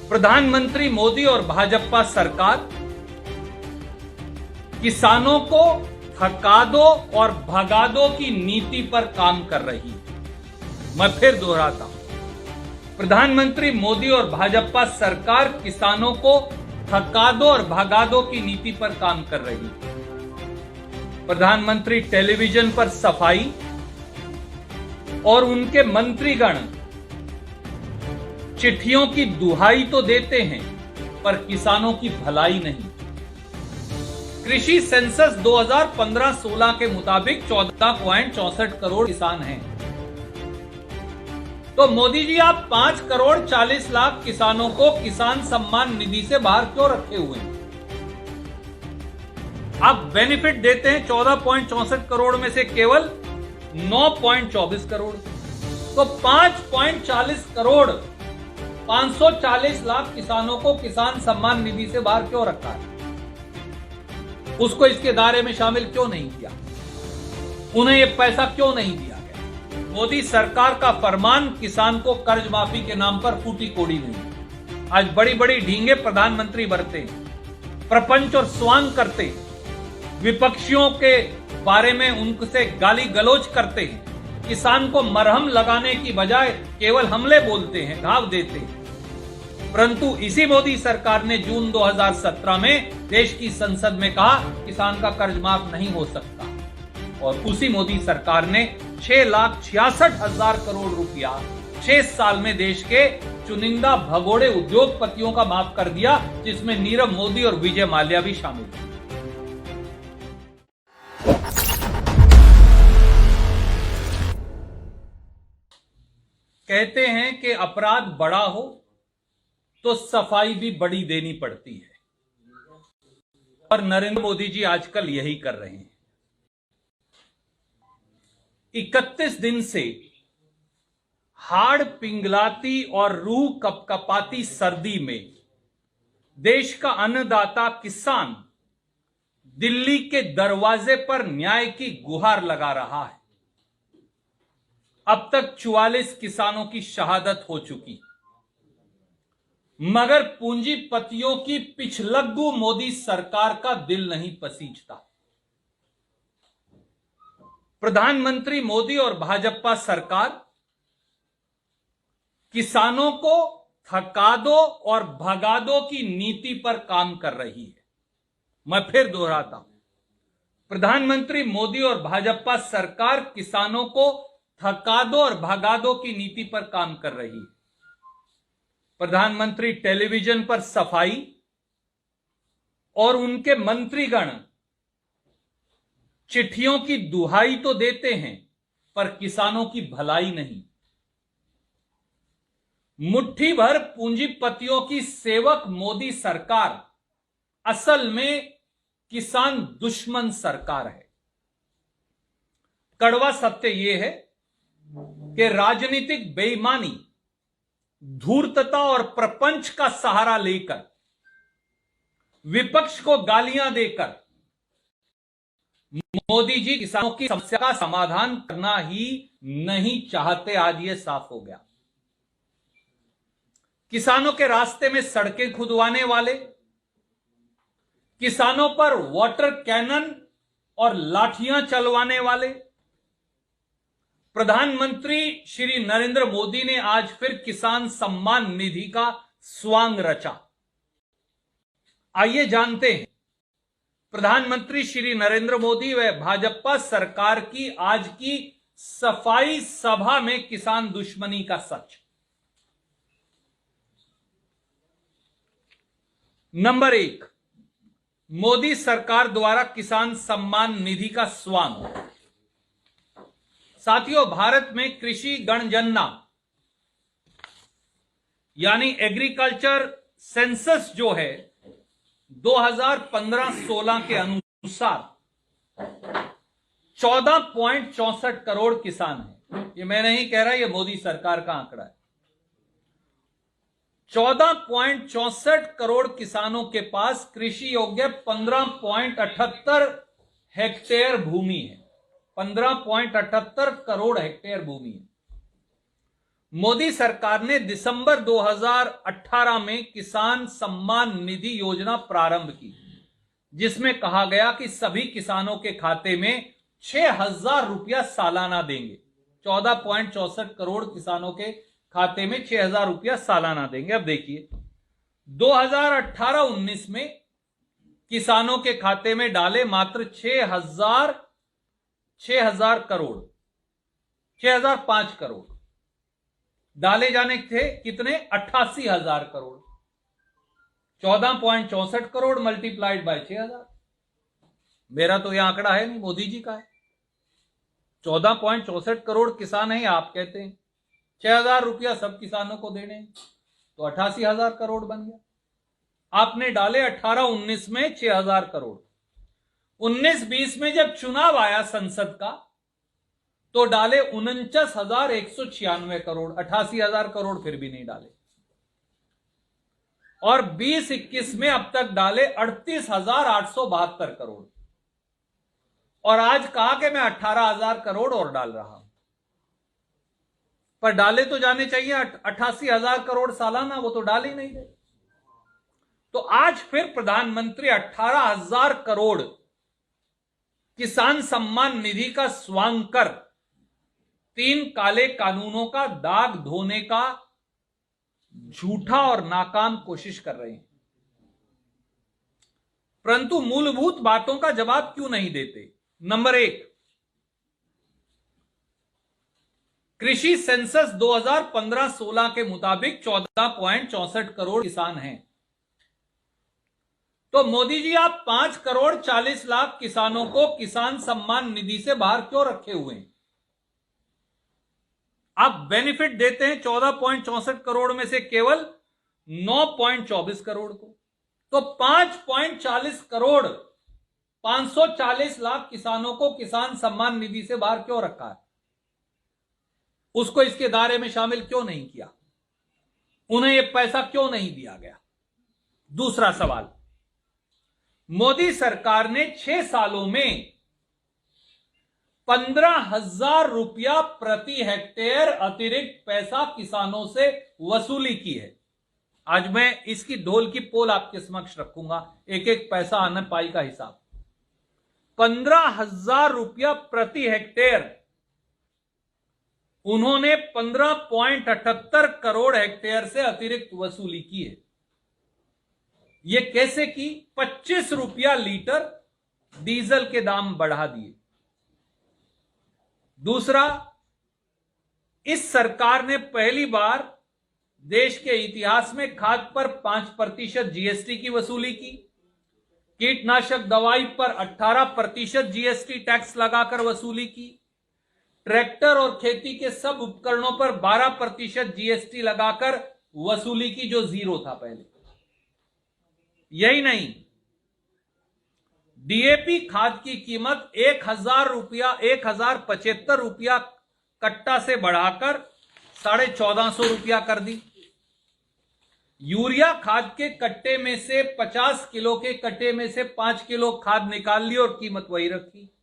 प्रधानमंत्री मोदी और भाजपा सरकार किसानों को थका दो और भगा दो की नीति पर काम कर रही है। मैं फिर दोहराता हूं, प्रधानमंत्री मोदी और भाजपा सरकार किसानों को थका दो और भगा दो की नीति पर काम कर रही है। प्रधानमंत्री टेलीविजन पर सफाई और उनके मंत्रीगण चिट्ठियों की दुहाई तो देते हैं पर किसानों की भलाई नहीं। कृषि सेंसस 2015-16 के मुताबिक 14.64 करोड़ किसान हैं। तो मोदी जी आप 5 करोड़ 40 लाख किसानों को किसान सम्मान निधि से बाहर क्यों रखे हुए हैं? आप बेनिफिट देते हैं 14.64 करोड़ में से केवल 9.24 करोड़। तो 5.40 करोड़ 540 लाख किसानों को किसान सम्मान निधि से बाहर क्यों रखा है? उसको इसके दायरे में शामिल क्यों नहीं किया? उन्हें यह पैसा क्यों नहीं दिया गया? मोदी सरकार का फरमान किसान को कर्ज माफी के नाम पर फूटी कोड़ी नहीं। आज बड़ी बड़ी ढींगे प्रधानमंत्री बरते, प्रपंच और स्वांग करते, विपक्षियों के बारे में उनसे गाली गलौज करते हैं, किसान को मरहम लगाने की बजाय केवल हमले बोलते हैं, घाव देते हैं। परंतु इसी मोदी सरकार ने जून 2017 में देश की संसद में कहा किसान का कर्ज माफ नहीं हो सकता, और उसी मोदी सरकार ने 6,66,000 करोड़ रुपया 6 साल में देश के चुनिंदा भगोड़े उद्योगपतियों का माफ कर दिया, जिसमें नीरव मोदी और विजय माल्या भी शामिल थे। कहते हैं कि अपराध बड़ा हो तो सफाई भी बड़ी देनी पड़ती है, और नरेंद्र मोदी जी आजकल यही कर रहे हैं। 31 दिन से हाड़ पिंगलाती और रूह कपकपाती सर्दी में देश का अन्नदाता किसान दिल्ली के दरवाजे पर न्याय की गुहार लगा रहा है। अब तक 44 किसानों की शहादत हो चुकी, मगर पूंजीपतियों की पिछलग्गू मोदी सरकार का दिल नहीं पसीजता। प्रधानमंत्री मोदी और भाजपा सरकार किसानों को थका दो और भगा दो की नीति पर काम कर रही है। मैं फिर दोहराता हूं, प्रधानमंत्री मोदी और भाजपा सरकार किसानों को थका दो और भगा दो की नीति पर काम कर रही है। प्रधानमंत्री टेलीविजन पर सफाई और उनके मंत्रीगण चिट्ठियों की दुहाई तो देते हैं पर किसानों की भलाई नहीं। मुट्ठी भर पूंजीपतियों की सेवक मोदी सरकार असल में किसान दुश्मन सरकार है। कड़वा सत्य यह है कि राजनीतिक बेईमानी, धूर्तता और प्रपंच का सहारा लेकर, विपक्ष को गालियां देकर मोदी जी किसानों की समस्या का समाधान करना ही नहीं चाहते। आज यह साफ हो गया। किसानों के रास्ते में सड़कें खुदवाने वाले, किसानों पर वाटर कैनन और लाठियां चलवाने वाले प्रधानमंत्री श्री नरेंद्र मोदी ने आज फिर किसान सम्मान निधि का स्वांग रचा। आइए जानते हैं प्रधानमंत्री श्री नरेंद्र मोदी व भाजपा सरकार की आज की सफाई सभा में किसान दुश्मनी का सच। नंबर 1, मोदी सरकार द्वारा किसान सम्मान निधि का स्वांग। साथियों, भारत में कृषि गणगणना यानी एग्रीकल्चर सेंसस जो है 2015-16 के अनुसार 14.64 करोड़ किसान हैं। ये मैं नहीं कह रहा, ये मोदी सरकार का आंकड़ा है। 14.64 करोड़ किसानों के पास कृषि योग्य 15.78 हेक्टेयर भूमि है। 15.78 करोड़ हेक्टेयर भूमि है। मोदी सरकार ने दिसंबर 2018 में किसान सम्मान निधि योजना प्रारंभ की, जिसमें कहा गया कि सभी किसानों के खाते में 6,000 रुपया सालाना देंगे। 14.64 करोड़ किसानों के खाते में 6,000 रुपया सालाना देंगे। अब देखिए 2018-19 में किसानों के खाते में डाले मात्र 6,000 करोड़, 6,005 करोड़ डाले जाने थे। कितने? 88,000 करोड़। 14.64 crore multiplied by 6,000। मेरा तो यह आंकड़ा है नहीं, मोदी जी का है। 14.64 करोड़ किसान है, आप कहते हैं 6,000 रुपया सब किसानों को देने, तो 88,000 करोड़ बन गया। आपने डाले 18-19 में 6,000 करोड़। 19-20 में जब चुनाव आया संसद का तो डाले 49,196 करोड़। 88,000 करोड़ फिर भी नहीं डाले। और 20-21 में अब तक डाले 38,872 करोड़। और आज कहा कि मैं 18,000 करोड़ और डाल रहा हूं, पर डाले तो जाने चाहिए 88,000 करोड़ सालाना, वो तो डाल ही नहीं रहे। तो आज फिर प्रधानमंत्री 18,000 करोड़ किसान सम्मान निधि का स्वांग कर 3 काले कानूनों का दाग धोने का झूठा और नाकाम कोशिश कर रहे हैं। परंतु मूलभूत बातों का जवाब क्यों नहीं देते? नंबर 1, कृषि सेंसस 2015-16 के मुताबिक 14.64 करोड़ किसान हैं। तो मोदी जी आप 5 करोड़ 40 लाख किसानों को किसान सम्मान निधि से बाहर क्यों रखे हुए हैं? आप बेनिफिट देते हैं 14.64 करोड़ में से केवल 9.24 करोड़ को। तो 5.40 करोड़ 540 लाख किसानों को किसान सम्मान निधि से बाहर क्यों रखा है? उसको इसके दायरे में शामिल क्यों नहीं किया? उन्हें यह पैसा क्यों नहीं दिया गया? दूसरा सवाल, मोदी सरकार ने 6 सालों में 15,000 रुपया प्रति हेक्टेयर अतिरिक्त पैसा किसानों से वसूली की है। आज मैं इसकी ढोल की पोल आपके समक्ष रखूंगा, एक एक पैसा आने पाई का हिसाब। 15,000 रुपया प्रति हेक्टेयर उन्होंने 15.78 करोड़ हेक्टेयर से अतिरिक्त वसूली की है। यह कैसे की? 25 रुपया लीटर डीजल के दाम बढ़ा दिए। दूसरा, इस सरकार ने पहली बार देश के इतिहास में खाद पर 5% जीएसटी की वसूली की। कीटनाशक दवाई पर 18% जीएसटी टैक्स लगाकर वसूली की। ट्रैक्टर और खेती के सब उपकरणों पर 12% जीएसटी लगाकर वसूली की, जो 0 था पहले। यही नहीं, डीएपी खाद की कीमत 1,075 रुपया कट्टा से बढ़ाकर 1,450 रुपया कर दी। यूरिया खाद के कट्टे में से 50 किलो के कट्टे में से 5 किलो खाद निकाल ली और कीमत वही रखी।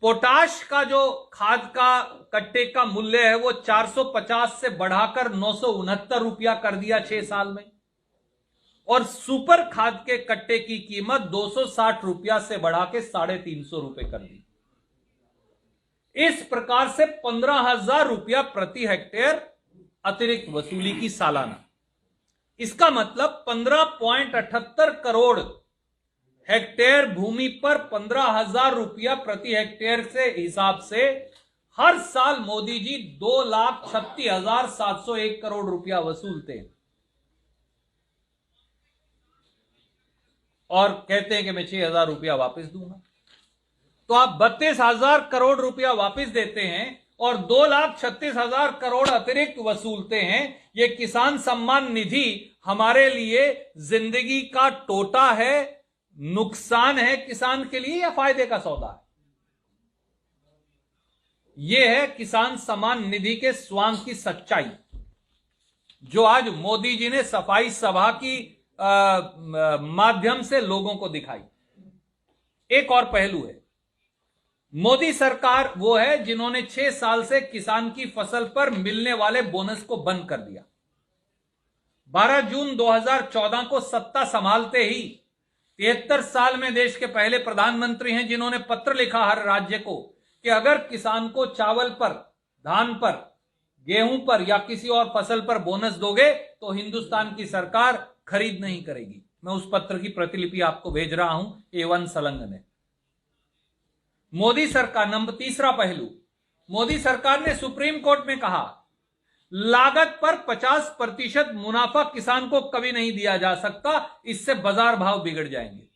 पोटाश का जो खाद का कट्टे का मूल्य है वो 450 से बढ़ाकर 969 रुपया कर दिया 6 साल में। और सुपर खाद के कट्टे की कीमत 260 रुपया से बढ़ा के 350 रुपए कर दी। इस प्रकार से 15,000 रुपया प्रति हेक्टेयर अतिरिक्त वसूली की सालाना। इसका मतलब 15.78 करोड़ हेक्टेयर भूमि पर 15,000 रुपया प्रति हेक्टेयर से हिसाब से हर साल मोदी जी 2,36,701 करोड़ रुपया वसूलते हैं और कहते हैं कि मैं 6,000 रुपया वापस दूंगा। तो आप 32,000 करोड़ रुपया वापस देते हैं और 2,36,000 करोड़ अतिरिक्त वसूलते हैं। यह किसान सम्मान निधि हमारे लिए जिंदगी का टोटा है, नुकसान है किसान के लिए, या फायदे का सौदा है? यह है किसान सम्मान निधि के स्वांग की सच्चाई, जो आज मोदी जी ने सफाई सभा की माध्यम से लोगों को दिखाई। एक और पहलू है, मोदी सरकार वो है जिन्होंने 6 साल से किसान की फसल पर मिलने वाले बोनस को बंद कर दिया। 12 जून 2014 को सत्ता संभालते ही 73 साल में देश के पहले प्रधानमंत्री हैं जिन्होंने पत्र लिखा हर राज्य को कि अगर किसान को चावल पर, धान पर, गेहूं पर या किसी और फसल पर बोनस दोगे तो हिंदुस्तान की सरकार खरीद नहीं करेगी। मैं उस पत्र की प्रतिलिपि आपको भेज रहा हूं A1 सलंग ने। मोदी सरकार, नंबर तीसरा पहलू, मोदी सरकार ने सुप्रीम कोर्ट में कहा लागत पर 50% मुनाफा किसान को कभी नहीं दिया जा सकता, इससे बाजार भाव बिगड़ जाएंगे।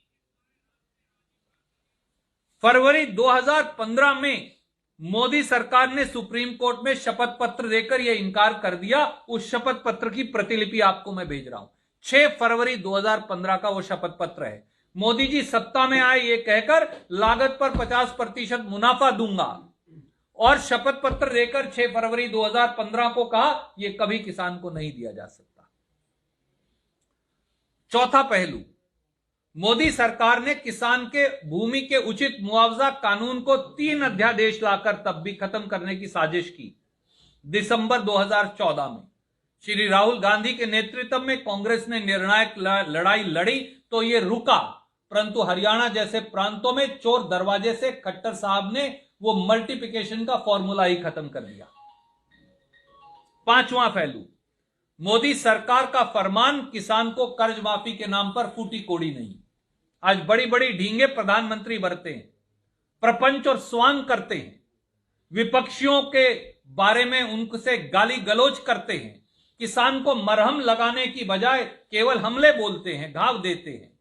फरवरी 2015 में मोदी सरकार ने सुप्रीम कोर्ट में शपथ पत्र देकर यह इनकार कर दिया। उस शपथ पत्र की प्रतिलिपि आपको मैं भेज रहा हूं। 6 फरवरी 2015 का वो शपथ पत्र है। मोदी जी सत्ता में आए ये कहकर लागत पर 50% मुनाफा दूंगा और शपथ पत्र देकर 6 फरवरी 2015 को कहा यह कभी किसान को नहीं दिया जा सकता। चौथा पहलू, मोदी सरकार ने किसान के भूमि के उचित मुआवजा कानून को 3 अध्यादेश लाकर तब भी खत्म करने की साजिश की। दिसंबर 2014 में श्री राहुल गांधी के नेतृत्व में कांग्रेस ने निर्णायक लड़ाई लड़ी तो यह रुका, परंतु हरियाणा जैसे प्रांतों में चोर दरवाजे से खट्टर साहब ने वो मल्टीप्लिकेशन का फॉर्मूला ही खत्म कर दिया। पांचवां पहलू, मोदी सरकार का फरमान किसान को कर्ज माफी के नाम पर फूटी कोड़ी नहीं। आज बड़ी बड़ी ढींगे प्रधानमंत्री बरते हैं, प्रपंच और स्वांग करते हैं, विपक्षियों के बारे में उनसे गाली गलौज करते हैं, किसान को मरहम लगाने की बजाय केवल हमले बोलते हैं, घाव देते हैं।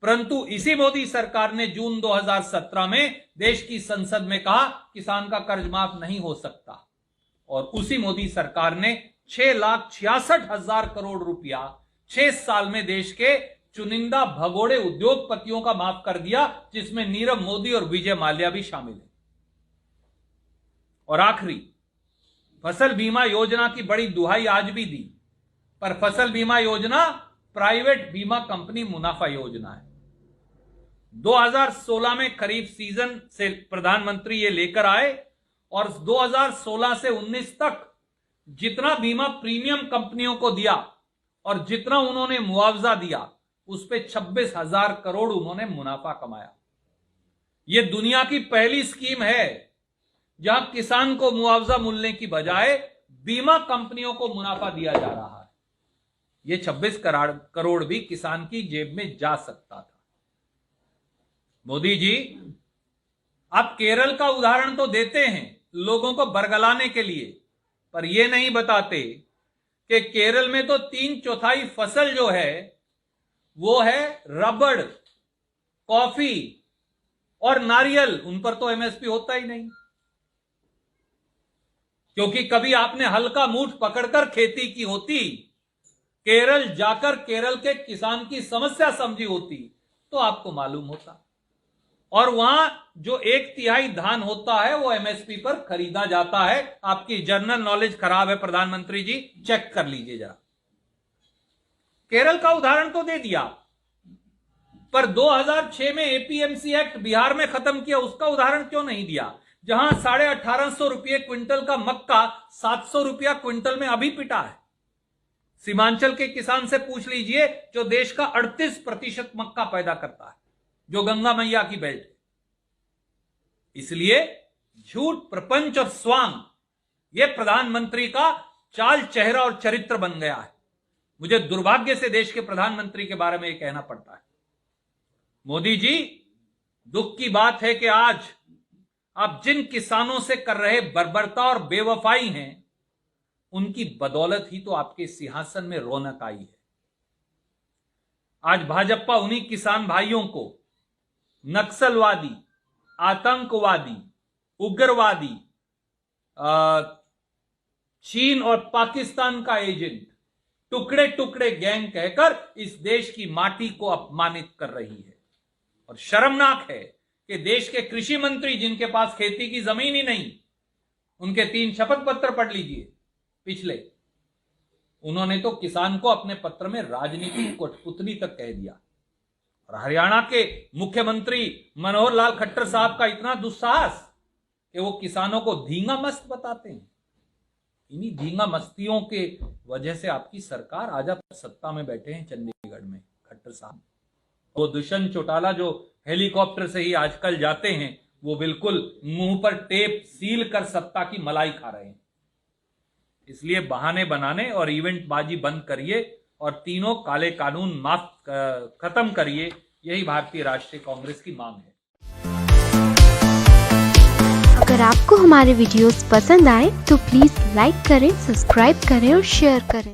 परंतु इसी मोदी सरकार ने जून 2017 में देश की संसद में कहा किसान का कर्ज माफ नहीं हो सकता, और उसी मोदी सरकार ने 6,66,000 करोड़ रुपया 6 साल में देश के चुनिंदा भगोड़े उद्योगपतियों का माफ कर दिया, जिसमें नीरव मोदी और विजय माल्या भी शामिल है। और आखिरी, फसल बीमा योजना की बड़ी दुहाई आज भी दी, पर फसल बीमा योजना प्राइवेट बीमा कंपनी मुनाफा योजना है। 2016 में खरीफ सीजन से प्रधानमंत्री ये लेकर आए और 2016 से 19 तक जितना बीमा प्रीमियम कंपनियों को दिया और जितना उन्होंने मुआवजा दिया उस पे 26,000 करोड़ उन्होंने मुनाफा कमाया। यह दुनिया की पहली स्कीम है जहां किसान को मुआवजा मिलने की बजाय बीमा कंपनियों को मुनाफा दिया जा रहा है। यह 26 करोड़ भी किसान की जेब में जा सकता था। मोदी जी, आप केरल का उदाहरण तो देते हैं लोगों को बरगलाने के लिए, पर यह नहीं बताते कि केरल में तो 3/4 फसल जो है वो है रबड़, कॉफी और नारियल। उन पर तो एमएसपी होता ही नहीं, क्योंकि कभी आपने हल्का मूठ पकड़कर खेती की होती, केरल जाकर केरल के किसान की समस्या समझी होती तो आपको मालूम होता। और वहां जो 1/3 धान होता है वो एमएसपी पर खरीदा जाता है। आपकी जनरल नॉलेज खराब है प्रधानमंत्री जी, चेक कर लीजिए जरा। केरल का उदाहरण तो दे दिया, पर 2006 में एपीएमसी एक्ट बिहार में खत्म किया, उसका उदाहरण क्यों नहीं दिया? जहां 1850 रुपये क्विंटल का मक्का 700 रुपया क्विंटल में अभी पिटा है। सीमांचल के किसान से पूछ लीजिए जो देश का 38% मक्का पैदा करता है, जो गंगा मैया की बेल्ट है। इसलिए झूठ, प्रपंच और स्वांग यह प्रधानमंत्री का चाल, चेहरा और चरित्र बन गया है। मुझे दुर्भाग्य से देश के प्रधानमंत्री के बारे में यह कहना पड़ता है। मोदी जी, दुख की बात है कि आज आप जिन किसानों से कर रहे बर्बरता और बेवफाई हैं, उनकी बदौलत ही तो आपके सिंहासन में रौनक आई है। आज भाजपा उन्हीं किसान भाइयों को नक्सलवादी, आतंकवादी, उग्रवादी, चीन और पाकिस्तान का एजेंट, टुकड़े टुकड़े गैंग कहकर इस देश की माटी को अपमानित कर रही है। और शर्मनाक है कि देश के कृषि मंत्री, जिनके पास खेती की जमीन ही नहीं, उनके 3 शपथ पत्र पढ़ लीजिए पिछले, उन्होंने तो किसान को अपने पत्र में राजनीतिक कठपुतली तक कह दिया। और हरियाणा के मुख्यमंत्री मनोहर लाल खट्टर साहब का इतना दुस्साहस कि वो किसानों को धींगा मस्त बताते हैं। इन्हीं धींगा मस्तियों के वजह से आपकी सरकार आज आप सत्ता में बैठे हैं चंडीगढ़ में खट्टर साहब। वो दुष्यंत चौटाला जो हेलीकॉप्टर से ही आजकल जाते हैं, वो बिल्कुल मुंह पर टेप सील कर सत्ता की मलाई खा रहे हैं। इसलिए बहाने बनाने और इवेंट बाजी बंद करिए और तीनों काले कानून माफ खत्म करिए। यही भारतीय राष्ट्रीय कांग्रेस की मांग है। अगर आपको हमारे वीडियोस पसंद आए तो प्लीज लाइक करें, सब्सक्राइब करें और शेयर करें।